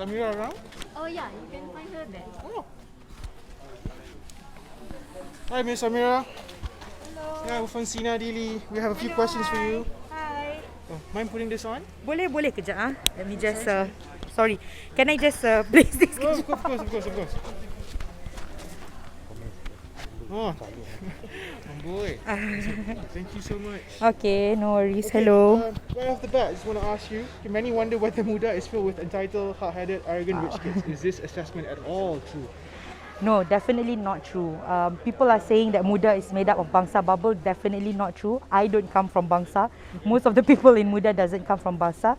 Amira around? Oh yeah, you can find her there. Oh. Hi, Miss Amira. Hello. Yeah, we're from Sinar Daily. We have a few questions for you. Hi. Oh, mind putting this on? Boleh kejap ah. Let me just sorry. Can I just place this? Oh, of course. Oh, boy. Thank you so much. Okay, no worries. Okay, Hello. Right off the bat, I just want to ask you, many wonder whether Muda is filled with entitled, hard-headed, arrogant rich kids. Is this assessment at all true? No, definitely not true. People are saying that Muda is made up of Bangsa bubble. Definitely not true. I don't come from Bangsa. Most of the people in Muda doesn't come from Bangsa.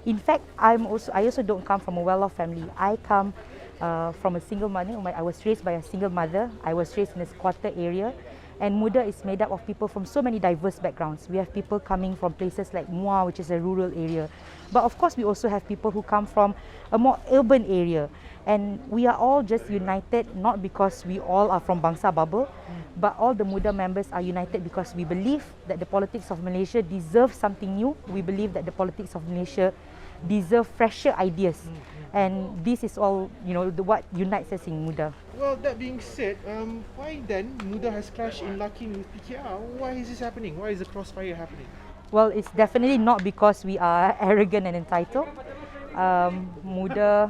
In fact, I also don't come from a well-off family. I come from a single mother. I was raised by a single mother. I was raised in a squatter area. And Muda is made up of people from so many diverse backgrounds. We have people coming from places like Muda, which is a rural area. But of course, we also have people who come from a more urban area. And we are all just united, not because we all are from Bangsa bubble, but all the Muda members are united because we believe that the politics of Malaysia deserves something new. We believe that the politics of Malaysia deserve fresher ideas. And this is all, what unites us in Muda. Well, that being said, why then Muda has clashed in Lakin with PKR? Why is this happening? Why is the crossfire happening? Well, it's definitely not because we are arrogant and entitled. Muda,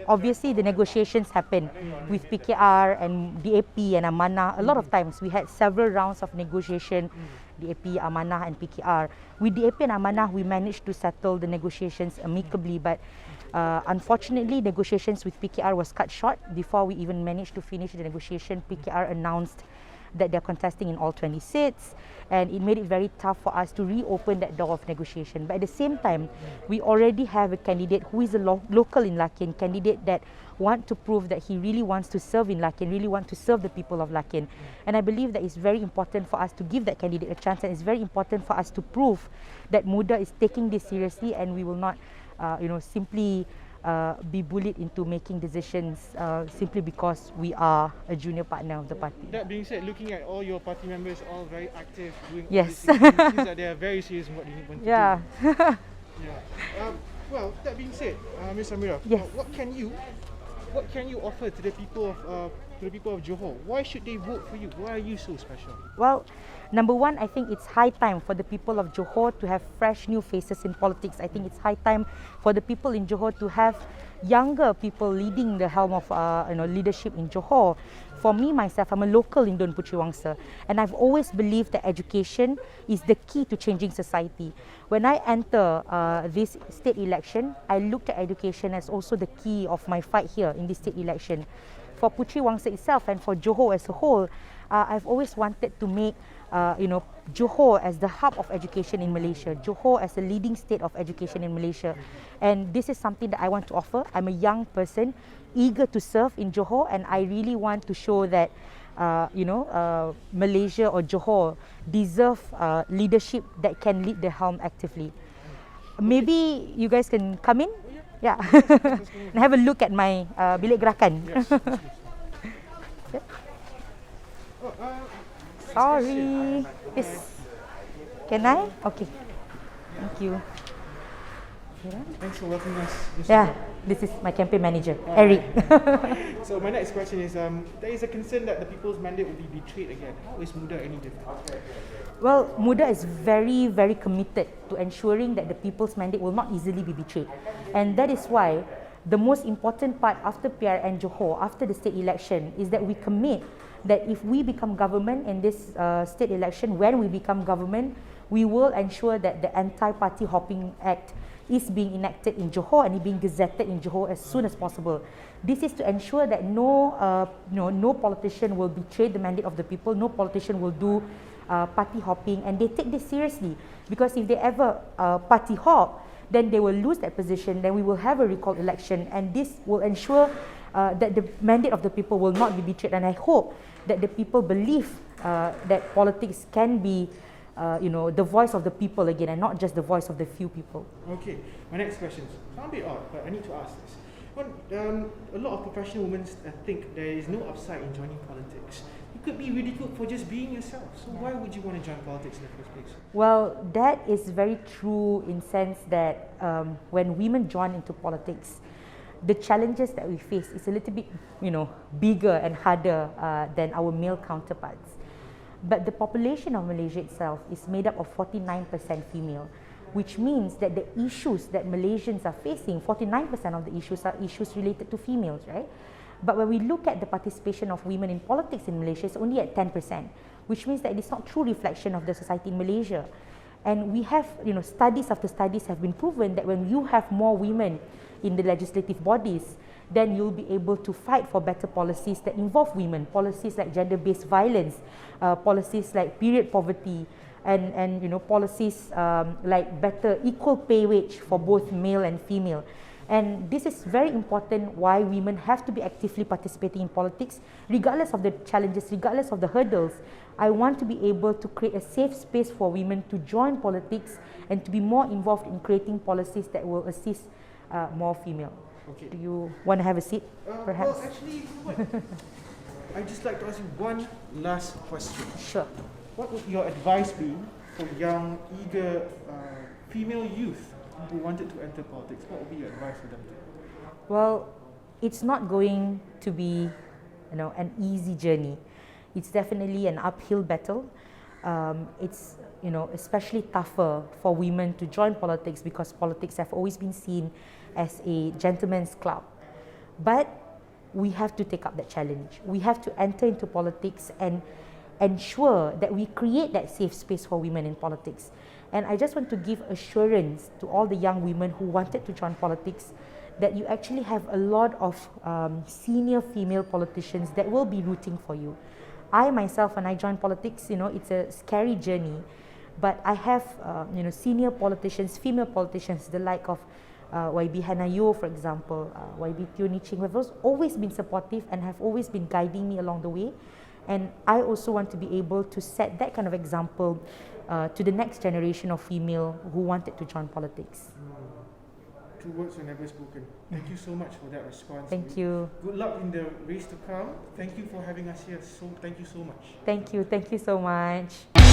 obviously the negotiations happen with PKR and DAP and Amanah. A lot of times we had several rounds of negotiation, DAP, Amanah and PKR. With DAP and Amanah, we managed to settle the negotiations amicably, but unfortunately, negotiations with PKR was cut short. Before we even managed to finish the negotiation, PKR announced that they're contesting in all 20 seats, and it made it very tough for us to reopen that door of negotiation. But at the same time, we already have a candidate who is a local in Lakin, candidate that want to prove that he really wants to serve in Lakin, really want to serve the people of Lakin. And I believe that it's very important for us to give that candidate a chance, and it's very important for us to prove that Muda is taking this seriously, and we will not simply be bullied into making decisions simply because we are a junior partner of the party. That being said, looking at all your party members, all very active, doing all Yes. these things, it seems that they are very serious in what they want to do. Yeah. Well, that being said, Ms. Amira, Yes. what can you offer to the people of Johor? Why should they vote for you? Why are you so special? Well, number one, I think it's high time for the people of Johor to have fresh new faces in politics. I think it's high time for the people in Johor to have younger people leading the helm of leadership in Johor. For me, myself, I'm a local in Puteri Wangsa, and I've always believed that education is the key to changing society. When I enter this state election, I looked at education as also the key of my fight here in this state election. For Puteri Wangsa itself and for Johor as a whole, I've always wanted to make Johor as the hub of education in Malaysia, Johor as a leading state of education in Malaysia. And this is something that I want to offer. I'm a young person, eager to serve in Johor, and I really want to show that Malaysia or Johor deserve leadership that can lead the helm actively. Maybe you guys can come in? Yeah. And have a look at my bilik gerakan. Yes. Okay. Sorry. Yes. Can I? Okay. Thank you. Thanks for welcoming us, Mr. Yeah, this is my campaign manager, Eric. So my next question is, there is a concern that the people's mandate will be betrayed again. How is Muda any different? Well, Muda is very, very committed to ensuring that the people's mandate will not easily be betrayed. And that is why the most important part after PRN Johor, after the state election, is that we commit that if we become government in this state election, when we become government, we will ensure that the Anti-Party Hopping Act is being enacted in Johor and being gazetted in Johor as soon as possible. This is to ensure that no politician will betray the mandate of the people, no politician will do party hopping, and they take this seriously, because if they ever party hop, then they will lose that position, then we will have a recall election, and this will ensure that the mandate of the people will not be betrayed. And I hope that the people believe that politics can be the voice of the people again, and not just the voice of the few people. Okay, my next question is a bit odd, but I need to ask this. A lot of professional women think there is no upside in joining politics. could be ridiculed for just being yourself. So why would you want to join politics in the first place? Well, that is very true in sense that when women join into politics, the challenges that we face is a little bit, bigger and harder than our male counterparts. But the population of Malaysia itself is made up of 49% female, which means that the issues that Malaysians are facing, 49% of the issues are issues related to females, right? But when we look at the participation of women in politics in Malaysia, it's only at 10%, which means that it's not true reflection of the society in Malaysia. And we have, studies after studies have been proven that when you have more women in the legislative bodies, then you'll be able to fight for better policies that involve women, policies like gender-based violence, policies like period poverty, and policies like better equal pay wage for both male and female. And this is very important why women have to be actively participating in politics, regardless of the challenges, regardless of the hurdles. I want to be able to create a safe space for women to join politics and to be more involved in creating policies that will assist more female. Okay. Do you want to have a seat, perhaps? Well, actually, you know what? I'd just like to ask you one last question. Sure. What would your advice be for young, eager female youth who wanted to enter politics? What would be your advice for them? Well, it's not going to be, an easy journey. It's definitely an uphill battle. It's, especially tougher for women to join politics because politics have always been seen as a gentleman's club. But we have to take up that challenge. We have to enter into politics and ensure that we create that safe space for women in politics. And I just want to give assurance to all the young women who wanted to join politics that you actually have a lot of senior female politicians that will be rooting for you. I myself, when I joined politics, it's a scary journey, but I have, senior politicians, female politicians, the like of YB Hanayo, for example, YB Teo Ni Ching, who have always been supportive and have always been guiding me along the way. And I also want to be able to set that kind of example to the next generation of female who wanted to join politics. Two words were never spoken. Thank you so much for that response. Thank you. Good luck in the race to come. Thank you for having us here. Thank you so much. Thank you so much.